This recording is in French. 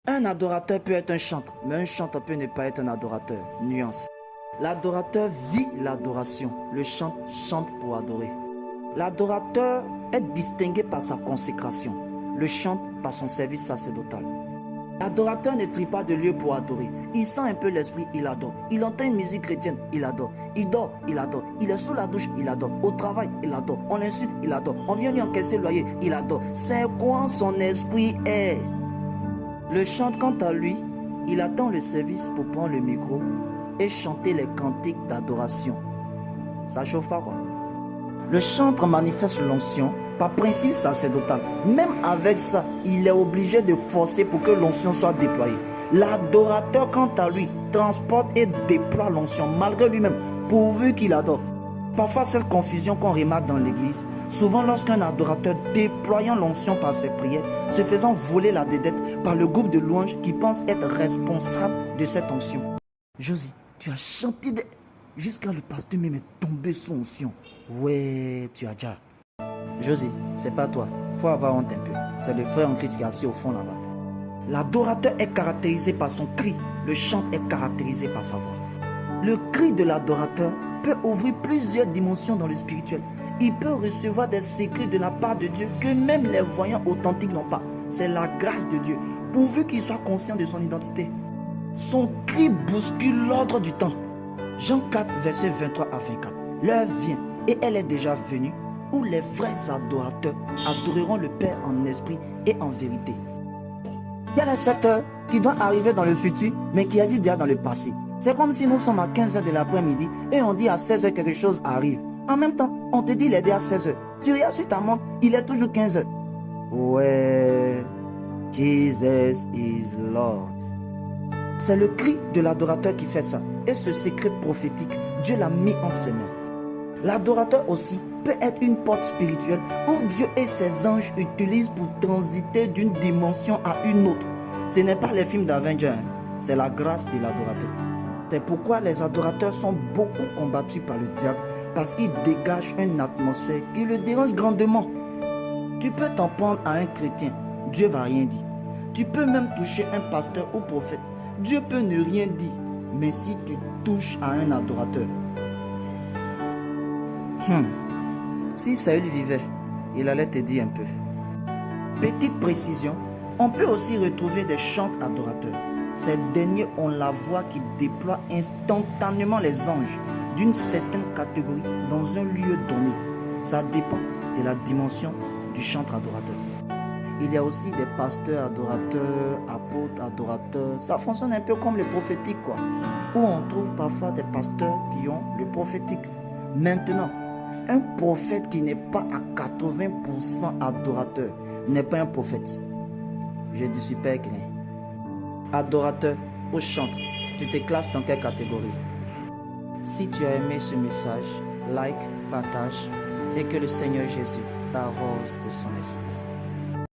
Un adorateur peut être un chanteur, mais un chanteur peut ne pas être un adorateur. Nuance. L'adorateur vit l'adoration. Le chanteur chante pour adorer. L'adorateur est distingué par sa consécration. Le chante par son service sacerdotal. L'adorateur ne trie pas de lieu pour adorer. Il sent un peu l'esprit, il adore. Il entend une musique chrétienne, il adore. Il dort, il adore. Il est sous la douche, il adore. Au travail, il adore. On l'insulte, il adore. On vient lui encaisser le loyer, il adore. C'est quoi son esprit est. Le chante, quant à lui, il attend le service pour prendre le micro et chanter les cantiques d'adoration. Ça chauffe pas quoi. Le chantre manifeste l'onction par principe sacerdotal. Même avec ça, il est obligé de forcer pour que l'onction soit déployée. L'adorateur, quant à lui, transporte et déploie l'onction malgré lui-même, pourvu qu'il adore. Parfois, cette confusion qu'on remarque dans l'église, souvent lorsqu'un adorateur déployant l'onction par ses prières, se faisant voler la dédette par le groupe de louanges qui pense être responsable de cette onction. Josie, tu as chanté jusqu'à le pasteur même est tombé sous onction. Ouais, tu as déjà. Josie, c'est pas toi. Faut avoir honte un peu. C'est le frère en Christ qui est assis au fond là-bas. L'adorateur est caractérisé par son cri. Le chant est caractérisé par sa voix. Le cri de l'adorateur peut ouvrir plusieurs dimensions dans le spirituel. Il peut recevoir des secrets de la part de Dieu que même les voyants authentiques n'ont pas. C'est la grâce de Dieu, pourvu qu'il soit conscient de son identité. Son cri bouscule l'ordre du temps. Jean 4, versets 23 à 24. L'heure vient, et elle est déjà venue, où les vrais adorateurs adoreront le Père en esprit et en vérité. Il y a les 7 heures qui doivent arriver dans le futur, mais qui hésitent déjà dans le passé. C'est comme si nous sommes à 15 heures de l'après-midi et on dit à 16 heures quelque chose arrive. En même temps, on te dit il est déjà 16 heures. Tu regardes sur ta montre, il est toujours 15 heures. Ouais, Jesus is Lord. C'est le cri de l'adorateur qui fait ça. Et ce secret prophétique, Dieu l'a mis entre ses mains. L'adorateur aussi peut être une porte spirituelle où Dieu et ses anges utilisent pour transiter d'une dimension à une autre. Ce n'est pas les films d'Avengers, c'est la grâce de l'adorateur. C'est pourquoi les adorateurs sont beaucoup combattus par le diable, parce qu'ils dégagent une atmosphère qui le dérange grandement. Tu peux t'en prendre à un chrétien, Dieu ne va rien dire. Tu peux même toucher un pasteur ou prophète, Dieu peut ne rien dire. Mais si tu touches à un adorateur, si Saül vivait, il allait te dire un peu. Petite précision, on peut aussi retrouver des chants adorateurs. Ces derniers ont la voix qui déploie instantanément les anges d'une certaine catégorie dans un lieu donné. Ça dépend de la dimension du chantre adorateur. Il y a aussi des pasteurs adorateurs, apôtres adorateurs. Ça fonctionne un peu comme le prophétique quoi. Où on trouve parfois des pasteurs qui ont le prophétique. Maintenant, un prophète qui n'est pas à 80% adorateur n'est pas un prophète. J'ai du super grain. Adorateur ou chantre, tu te classes dans quelle catégorie? Si tu as aimé ce message, like, partage et que le Seigneur Jésus t'arrose de son esprit.